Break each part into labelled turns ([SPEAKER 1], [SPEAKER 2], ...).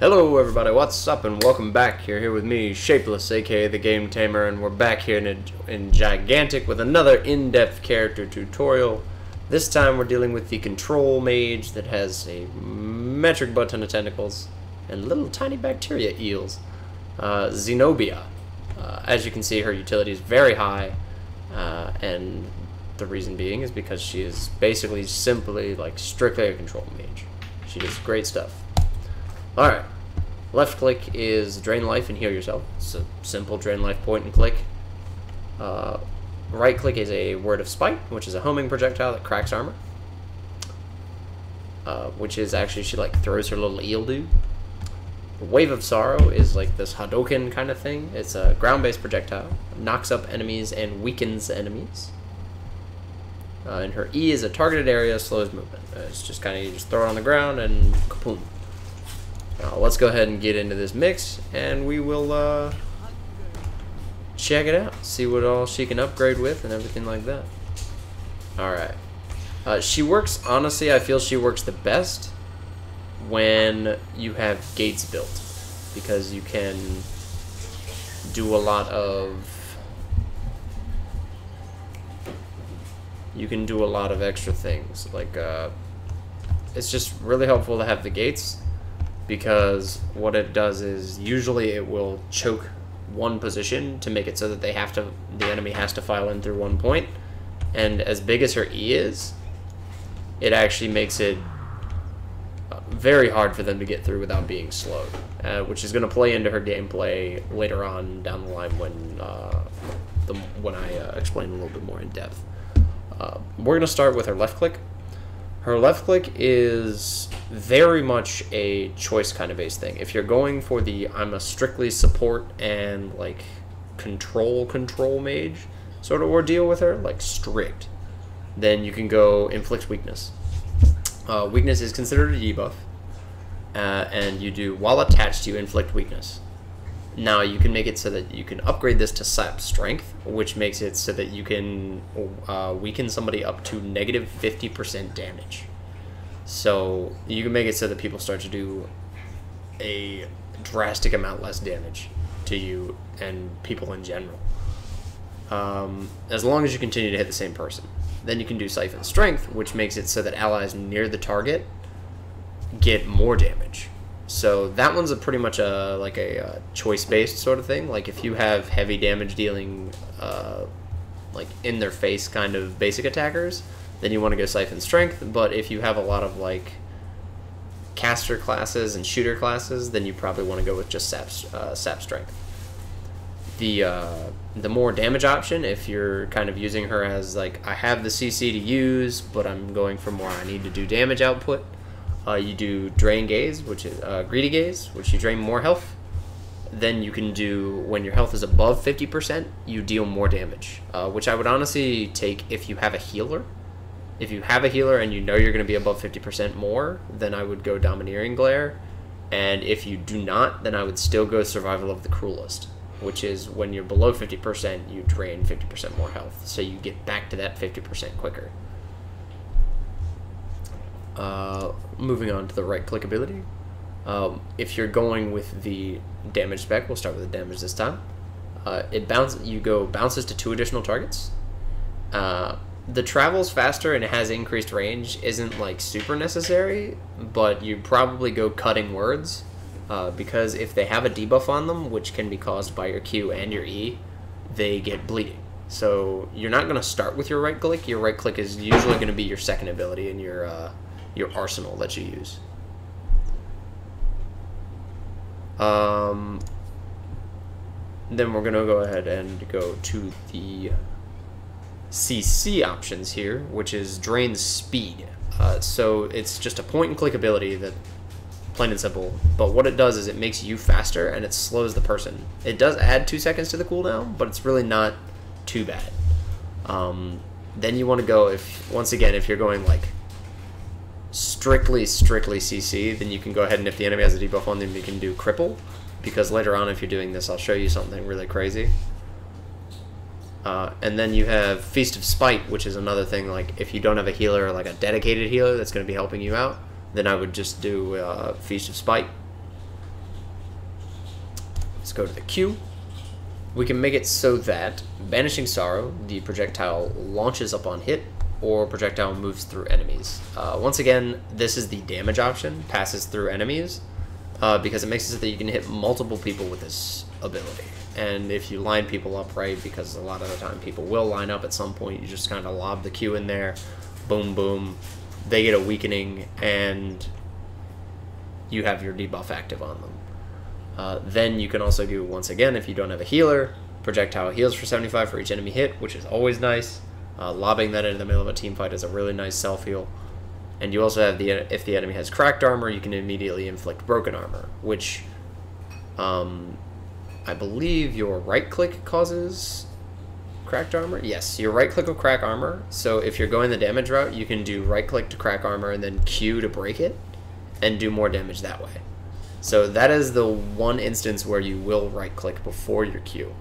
[SPEAKER 1] Hello everybody, what's up and welcome back. You're here with me, Shapeless, aka the Game Tamer, and we're back here in Gigantic with another in-depth character tutorial. This time we're dealing with the Control Mage that has a metric butt ton of tentacles and little tiny bacteria eels. Xenobia. As you can see, her utility is very high, and the reason being is because she is basically simply like strictly a control mage. She does great stuff. Alright, left click is drain life and heal yourself. It's a simple drain life point and click. Right click is a word of spite, which is a homing projectile that cracks armor. Which is actually, she like throws her little eel dude. Wave of Sorrow is like this Hadoken kind of thing. It's a ground-based projectile. Knocks up enemies and weakens enemies. And her E is a targeted area, slows movement. It's just kind of, you just throw it on the ground and kapoom. Now let's go ahead and get into this mix, and we will check it out, see what all she can upgrade with and everything like that. Alright. She works, honestly, I feel she works the best when you have gates built, because you can do a lot of extra things. Like it's just really helpful to have the gates, because what it does is usually it will choke one position to make it so that the enemy has to file in through one point, and as big as her E is, it actually makes it very hard for them to get through without being slowed, which is going to play into her gameplay later on down the line when I explain a little bit more in depth. We're going to start with her left click. Her left click is very much a choice kind of based thing. If you're going for the I'm a strictly support and like control mage sort of ordeal with her, like strict, then you can go inflict weakness. Weakness is considered a debuff, and you do, while attached, you inflict weakness. Now you can make it so that you can upgrade this to sap strength, which makes it so that you can weaken somebody up to negative 50% damage. So you can make it so that people start to do a drastic amount less damage to you and people in general, as long as you continue to hit the same person. Then you can do siphon strength, which makes it so that allies near the target get more damage. So that one's pretty much a choice-based sort of thing. Like if you have heavy damage dealing, like in their face kind of basic attackers, then you want to go siphon strength. But if you have a lot of like caster classes and shooter classes, then you probably want to go with just sap strength. The more damage option, if you're kind of using her as like, I have the CC to use, but I'm going for more, I need to do damage output. You do Drain Gaze, which is Greedy Gaze, which you drain more health. Then you can do, when your health is above 50%, you deal more damage, which I would honestly take if you have a healer. If you have a healer and you know you're going to be above 50% more, then I would go Domineering Glare. And if you do not, then I would still go Survival of the Cruelest, which is when you're below 50%, you drain 50% more health, so you get back to that 50% quicker. Moving on to the right click ability. If you're going with the damage spec, we'll start with the damage this time. Bounces to 2 additional targets. The travels faster and it has increased range isn't like super necessary, but you probably go cutting words, because if they have a debuff on them, which can be caused by your Q and your E, they get bleeding. So you're not going to start with your right click. Your right click is usually going to be your second ability in your arsenal that you use. Then we're going to go ahead and go to the CC options here, which is Drain Speed. So it's just a point and click ability that, plain and simple, but what it does is it makes you faster and it slows the person. It does add 2 seconds to the cooldown, but it's really not too bad. Then you want to go, once again, if you're going like strictly CC, then you can go ahead and if the enemy has a debuff on them, you can do Cripple, because later on if you're doing this, I'll show you something really crazy. And then you have Feast of Spite, which is another thing, like if you don't have a healer, like a dedicated healer that's going to be helping you out, then I would just do Feast of Spite. Let's go to the Q. We can make it so that Banishing Sorrow, the projectile launches upon hit, or projectile moves through enemies. Once again, this is the damage option, passes through enemies, because it makes it so that you can hit multiple people with this ability. And if you line people up right, because a lot of the time people will line up at some point, you just kind of lob the Q in there, boom, boom, they get a weakening, and you have your debuff active on them. Then you can also do, once again, if you don't have a healer, projectile heals for 75 for each enemy hit, which is always nice. Lobbing that into the middle of a team fight is a really nice self-heal. And you also have if the enemy has cracked armor, you can immediately inflict broken armor, which I believe your right-click causes cracked armor. Yes, your right-click will crack armor. So if you're going the damage route, you can do right-click to crack armor and then Q to break it, and do more damage that way. So that is the one instance where you will right-click before your Q.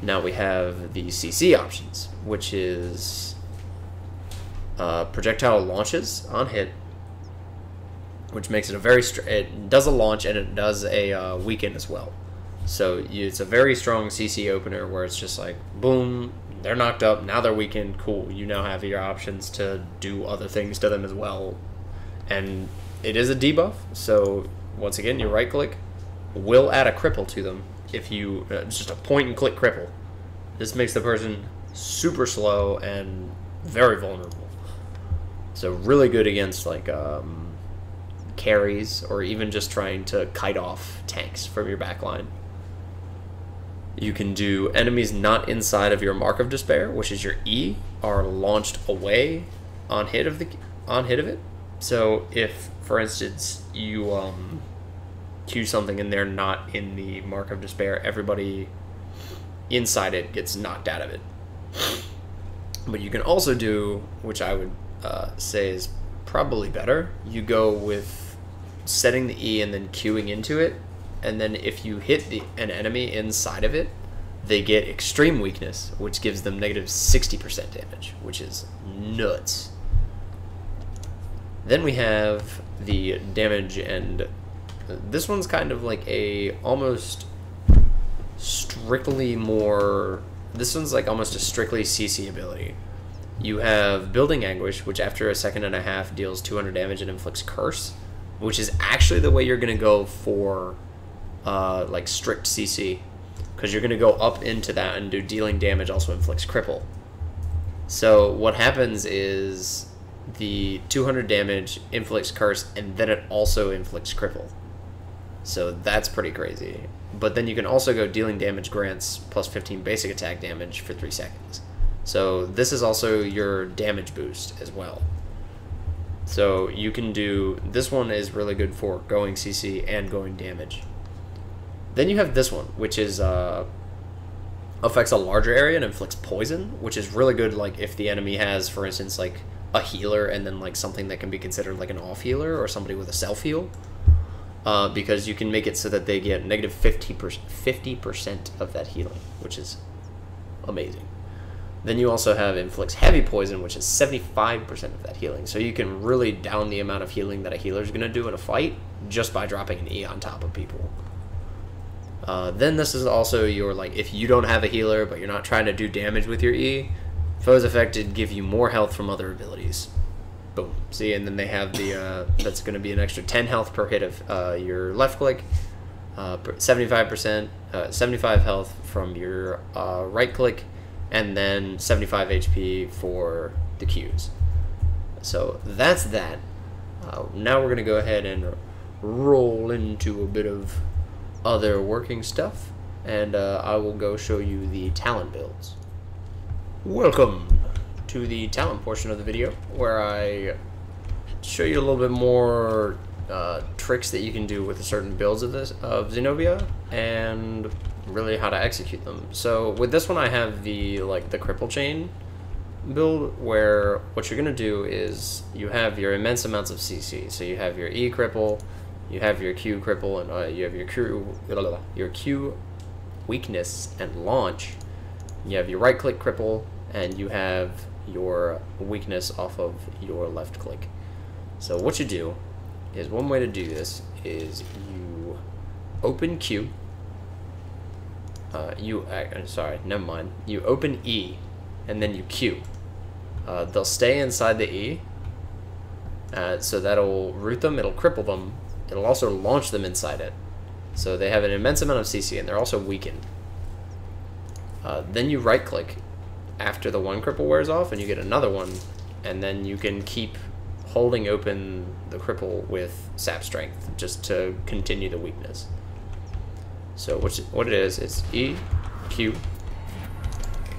[SPEAKER 1] Now we have the CC options, which is projectile launches on hit, which makes it a very it does a launch and it does a weaken as well. So it's a very strong CC opener where it's just like boom, they're knocked up, now they're weakened, cool. You now have your options to do other things to them as well, and it is a debuff. So once again, your right click will add a cripple to them. If you it's just a point and click cripple. This makes the person super slow and very vulnerable. So really good against like carries, or even just trying to kite off tanks from your backline. You can do enemies not inside of your Mark of Despair, which is your E, are launched away on hit of it. So if, for instance, you cue something and they're not in the Mark of Despair, everybody inside it gets knocked out of it. But you can also do, which I would say is probably better, you go with setting the E and then queuing into it, and then if you hit an enemy inside of it, they get extreme weakness, which gives them negative 60% damage, which is nuts. Then we have the damage, and this one's kind of like a almost strictly more, this one's like almost a strictly CC ability. You have Building Anguish, which after a second and a half deals 200 damage and inflicts Curse, which is actually the way you're going to go for like strict CC, because you're going to go up into that and do dealing damage also inflicts Cripple. So what happens is the 200 damage inflicts Curse, and then it also inflicts Cripple. So that's pretty crazy. But then you can also go dealing damage grants plus 15 basic attack damage for 3 seconds. So this is also your damage boost as well. So you can do, this one is really good for going CC and going damage. Then you have this one, which is affects a larger area and inflicts poison, which is really good like if the enemy has, for instance, like a healer and then like something that can be considered like an off healer or somebody with a self heal. Because you can make it so that they get negative 50% of that healing, which is amazing. Then you also have inflicts heavy poison, which is 75% of that healing. So you can really down the amount of healing that a healer is going to do in a fight just by dropping an E on top of people. Then this is also your, like, if you don't have a healer but you're not trying to do damage with your E, foes affected give you more health from other abilities. Boom. See, and then they have the, that's going to be an extra 10 health per hit of your left click, 75%, 75 health from your right click, and then 75 HP for the Qs. So that's that. Now we're going to go ahead and roll into a bit of other working stuff, and I will go show you the talent builds. Welcome to the talent portion of the video, where I show you a little bit more tricks that you can do with certain builds of Xenobia, and really how to execute them. So with this one, I have the cripple chain build, where what you're gonna do is you have your immense amounts of CC. So you have your E cripple, you have your Q cripple, and you have your Q weakness and launch. You have your right click cripple, and you have your weakness off of your left click. So what you do is, one way to do this is you open Q. Sorry, never mind. You open E, and then you Q. They'll stay inside the E, so that'll root them, it'll cripple them, it'll also launch them inside it. So they have an immense amount of CC, and they're also weakened. Then you right-click after the one cripple wears off, and you get another one, and then you can keep holding open the cripple with sap strength, just to continue the weakness. So what it is, it's E, Q,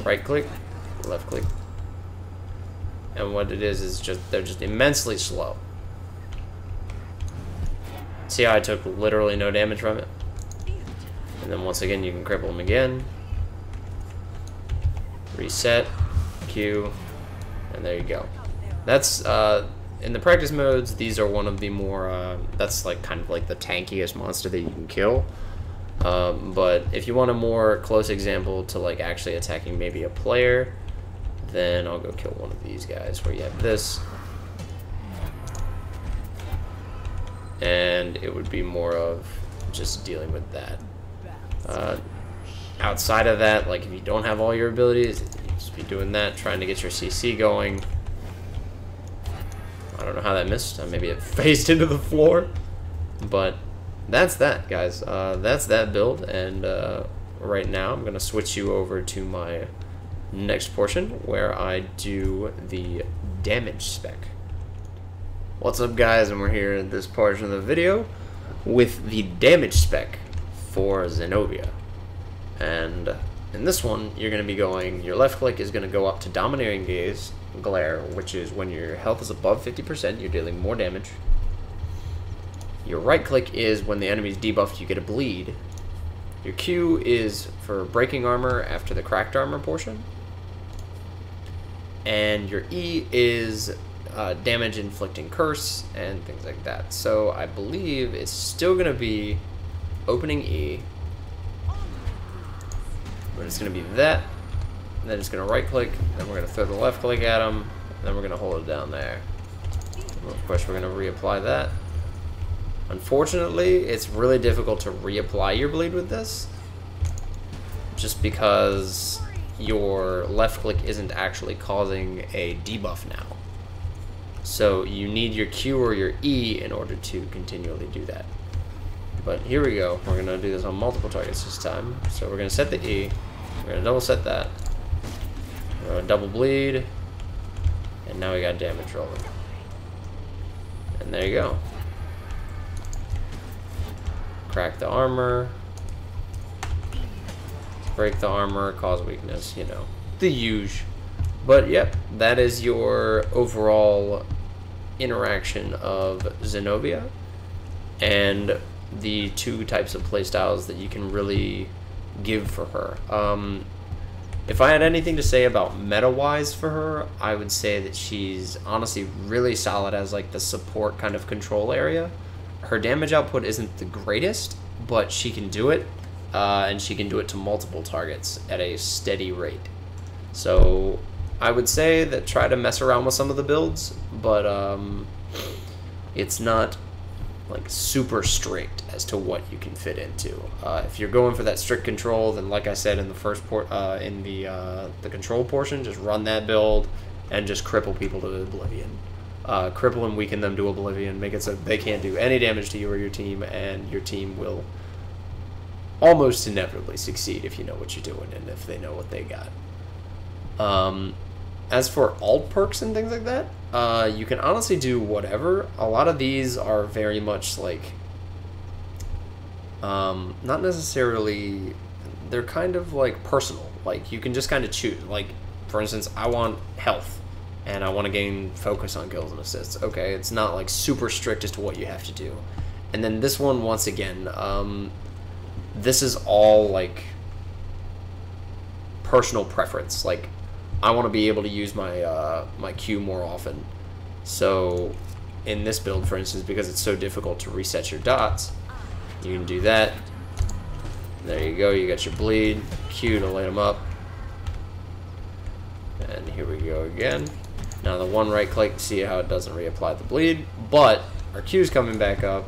[SPEAKER 1] right-click, left-click. And what it is just, they're just immensely slow. See how I took literally no damage from it? And then once again, you can cripple them again. Reset, Q, and there you go. That's, in the practice modes, these are one of the more, that's like kind of like the tankiest monster that you can kill. But if you want a more close example to like actually attacking maybe a player, then I'll go kill one of these guys where you have this. And it would be more of just dealing with that. Outside of that, like if you don't have all your abilities, you just be doing that, trying to get your CC going. I don't know how that missed. Maybe it phased into the floor. But that's that, guys. That's that build. And right now, I'm going to switch you over to my next portion where I do the damage spec. What's up, guys? And we're here in this portion of the video with the damage spec for Xenobia. And in this one, you're going to be going, your left click is going to go up to Domineering Gaze, Glare, which is when your health is above 50%, you're dealing more damage. Your right click is when the enemy's debuffed, you get a bleed. Your Q is for breaking armor after the cracked armor portion. And your E is damage inflicting curse and things like that. So I believe it's still going to be opening E. But it's going to be that, and then it's going to right click, then we're going to throw the left click at them, and then we're going to hold it down there. And of course, we're going to reapply that. Unfortunately, it's really difficult to reapply your bleed with this, just because your left click isn't actually causing a debuff now. So you need your Q or your E in order to continually do that. But here we go. We're going to do this on multiple targets this time. So we're going to set the E. We're going to double set that. We're going to double bleed. And now we got damage rolling. And there you go. Crack the armor. Break the armor. Cause weakness. You know, the huge. But yep, that is your overall interaction of Xenobia. And the two types of playstyles that you can really give for her. If I had anything to say about meta-wise for her, I would say that she's honestly really solid as like the support kind of control area. Her damage output isn't the greatest, but she can do it, and she can do it to multiple targets at a steady rate. So I would say that try to mess around with some of the builds, but it's not like super strict as to what you can fit into. If you're going for that strict control, then like I said in the first in the control portion, just run that build and just cripple people to oblivion. Cripple and weaken them to oblivion, make it so they can't do any damage to you or your team, and your team will almost inevitably succeed if you know what you're doing and if they know what they got. As for alt perks and things like that, you can honestly do whatever. A lot of these are very much like, not necessarily, they're kind of like personal. Like you can just kind of choose. Like for instance, I want health and I want to gain focus on kills and assists. Okay, it's not like super strict as to what you have to do. And then this one, once again, this is all like personal preference. Like I want to be able to use my my Q more often. So in this build, for instance, because it's so difficult to reset your dots, you can do that. There you go. You got your bleed, Q to light them up. And here we go again. Now the one right click, see how it doesn't reapply the bleed, but our Q's coming back up,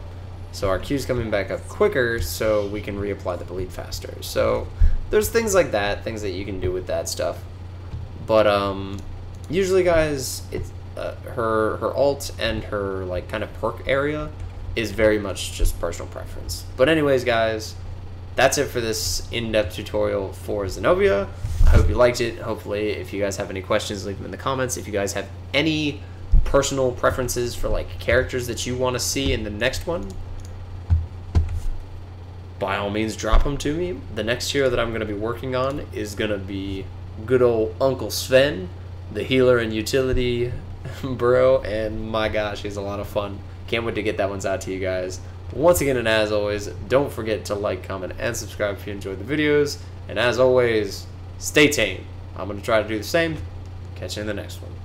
[SPEAKER 1] So our Q's coming back up quicker, so we can reapply the bleed faster. So there's things like that, things that you can do with that stuff. But usually, guys, it's her ult and her like kind of perk area is very much just personal preference. But anyways, guys, that's it for this in-depth tutorial for Xenobia. I hope you liked it. Hopefully, if you guys have any questions, leave them in the comments. If you guys have any personal preferences for like characters that you want to see in the next one, by all means drop them to me. The next hero that I'm going to be working on is going to be good old Uncle Sven, the healer and utility bro, and my gosh, he's a lot of fun. Can't wait to get that ones out to you guys. Once again, and as always, don't forget to like, comment, and subscribe if you enjoyed the videos. And as always, stay tame. I'm going to try to do the same. Catch you in the next one.